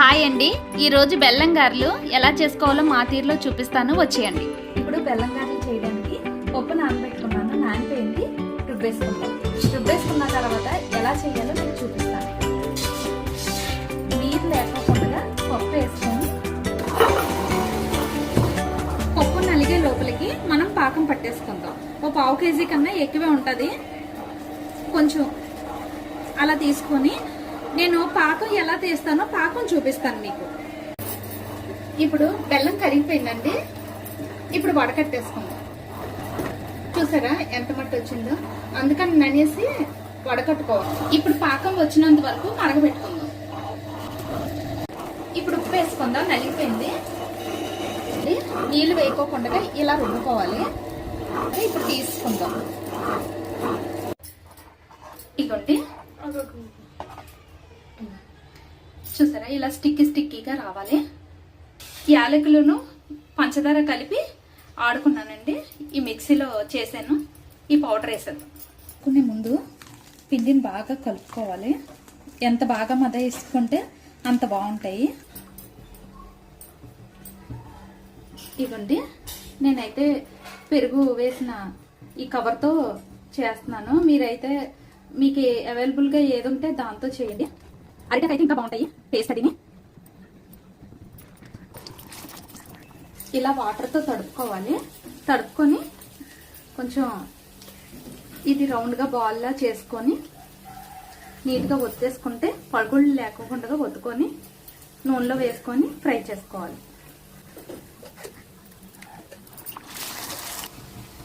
Hi అండి, ఈరోజు బెల్లం గారెలు ఎలా చేసుకోవాలో మా తీరులో చూపిస్తాను, వచ్చేయండి. ఇప్పుడు బెల్లం గారెలు చేయడానికి పప్పు నానబెట్టుకున్నాను. నానిపోయింది, రుబ్బేసుకుంటాం. రుబ్బేసుకున్న తర్వాత ఎలా చేయాలో నేను చూపిస్తాను. నీరు లేకుండా పప్పు వేసుకొని పప్పు నలిగే లోపలికి మనం పాకం పట్టేసుకుందాం. ఒక పావు కేజీ కన్నా ఎక్కువే ఉంటుంది. కొంచెం అలా తీసుకొని నేను పాకం ఎలా తీస్తానో పాకం చూపిస్తాను మీకు. ఇప్పుడు బెల్లం కరిగిపోయిందండి. ఇప్పుడు వడకట్టేసుకుందాం. చూసారా ఎంత మట్టి వచ్చిందో, అందుకని ననేసి వడకట్టుకోవాలి. ఇప్పుడు పాకం వచ్చినంత వరకు మరగబెట్టుకుందాం. ఇప్పుడు ఉప్పు వేసుకుందాం. నలిగిపోయింది. నీళ్లు వేయకోకుండా ఇలా రుబ్బుకోవాలి. ఇప్పుడు తీసుకుందాం. ఇదిగోండి, చూసారా ఇలా స్టిక్కీగా రావాలి. యాలకులను పంచదార కలిపి ఆడుకున్నానండి. ఈ మిక్సీలో చేశాను. ఈ పౌడర్ వేసాను. కొన్ని ముందు పిండిని బాగా కలుపుకోవాలి. ఎంత బాగా మద వేసుకుంటే అంత బాగుంటాయి. ఇవ్వండి, నేనైతే పెరుగు వేసిన ఈ కవర్తో చేస్తున్నాను. మీరైతే మీకు అవైలబుల్గా ఏది ఉంటే దాంతో చేయండి. అరిటాకైతే ఇంకా బాగుంటాయి టేస్ట్. అదిని ఇలా వాటర్తో తడుపుకోవాలి. తడుపుకొని కొంచెం ఇది రౌండ్గా బాల్లా చేసుకొని నీట్గా ఒత్తేసుకుంటే పలుకుళ్ళు లేకుండా ఒత్తుకొని నూనెలో వేసుకొని ఫ్రై చేసుకోవాలి.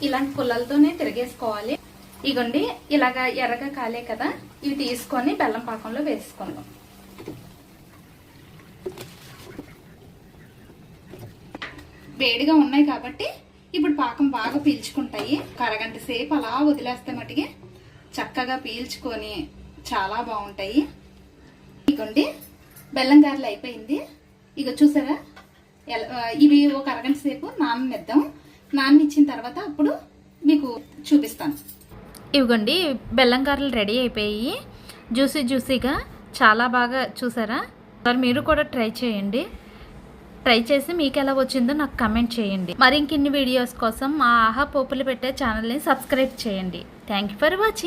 ఇలాంటి పుల్లలతోనే తిరిగేసుకోవాలి. ఇగోండి, ఇలాగా ఎర్రగా కాలే కదా, ఇవి తీసుకొని బెల్లం పాకంలో వేసుకుందాం. వేడిగా ఉన్నాయి కాబట్టి ఇప్పుడు పాకం బాగా పీల్చుకుంటాయి. అరగంట సేపు అలా వదిలేస్తే మటుకి చక్కగా పీల్చుకొని చాలా బాగుంటాయి. ఇగోండి, బెల్లం గారెలు అయిపోయింది. ఇక చూసారా, ఇవి ఒక అరగంట సేపు నాననిద్దాం. నాననిచ్చిన తర్వాత అప్పుడు మీకు చూపిస్తాను. ఇవ్వండి, బెల్లం గారెలు రెడీ అయిపోయి జ్యూసీగా చాలా బాగా. చూసారా, మరి మీరు కూడా ట్రై చేయండి. ట్రై చేసి మీకు ఎలా వచ్చిందో నాకు కమెంట్ చేయండి. మరి ఇంకిన్ని వీడియోస్ కోసం మా ఆహా పోపులు పెట్టే ఛానల్ని సబ్స్క్రైబ్ చేయండి. Thank you for watching.